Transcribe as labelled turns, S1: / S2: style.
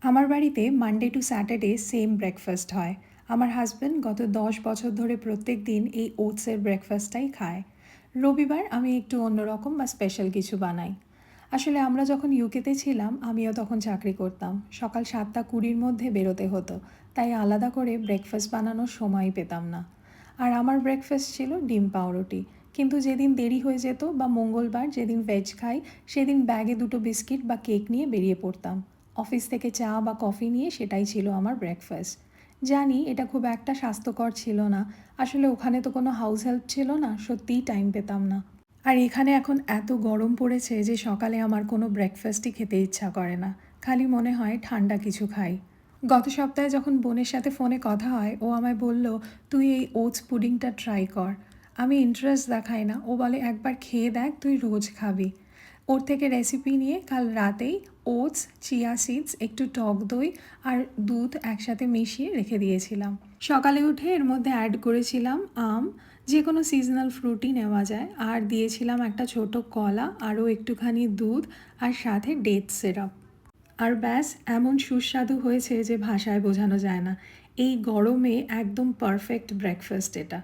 S1: আমার বাড়িতে Monday to Saturday same breakfast হয়। আমার হাজব্যান্ড গত 10 বছর ধরে প্রত্যেক দিন এই ওটসের ব্রেকফাস্টটাই খায়। রবিবার আমি একটু অন্যরকম বা স্পেশাল কিছু বানাই। আসলে আমরা যখন ইউকেতে ছিলাম আমিও তখন চাকরি করতাম, সকাল 7:20-র মধ্যে বেরোতে হতো, তাই আলাদা করে ব্রেকফাস্ট বানানোর সময় পেতাম না। আর আমার ব্রেকফাস্ট ছিল ডিম পাউরুটি। কিন্তু যেদিন দেরি হয়ে যেত বা মঙ্গলবার যেদিন ভেজ খাই, সেদিন ব্যাগে 2 বিস্কিট বা কেক নিয়ে বেরিয়ে পড়তাম। অফিস থেকে চা বা কফি নিয়ে সেটাই ছিল আমার ব্রেকফাস্ট। জানি এটা খুব একটা স্বাস্থ্যকর ছিল না। আসলে ওখানে তো কোনো হাউস হেল্প ছিল না, সত্যিই টাইম পেতাম না। আর এখানে এখন এত গরম পড়েছে যে সকালে আমার কোনো ব্রেকফাস্টই খেতে ইচ্ছা করে না। খালি মনে হয় ঠান্ডা কিছু খাই। গত সপ্তাহে যখন বোনের সাথে ফোনে কথা হয়, ও আমায় বলল, তুই এই ওটস পুডিংটা ট্রাই কর। আমি ইন্টারেস্ট দেখাই না, ও বলে একবার খেয়ে দেখ, তুই রোজ খাবি। ওর থেকে রেসিপি নিয়ে কাল রাতেই ওটস, চিয়া সিডস, একটু টক দই আর দুধ একসাথে মিশিয়ে রেখে দিয়েছিলাম। সকালে উঠে এর মধ্যে অ্যাড করেছিলাম আম, যে কোনো সিজনাল ফ্রুটই নেওয়া যায়, আর দিয়েছিলাম একটা ছোট কলা, আরও একটুখানি দুধ, আর সাথে ডেট সিরাপ। আর ব্যাস, এমন সুস্বাদু হয়েছে যে ভাষায় বোঝানো যায় না। এই গরমে একদম পারফেক্ট ব্রেকফাস্ট এটা।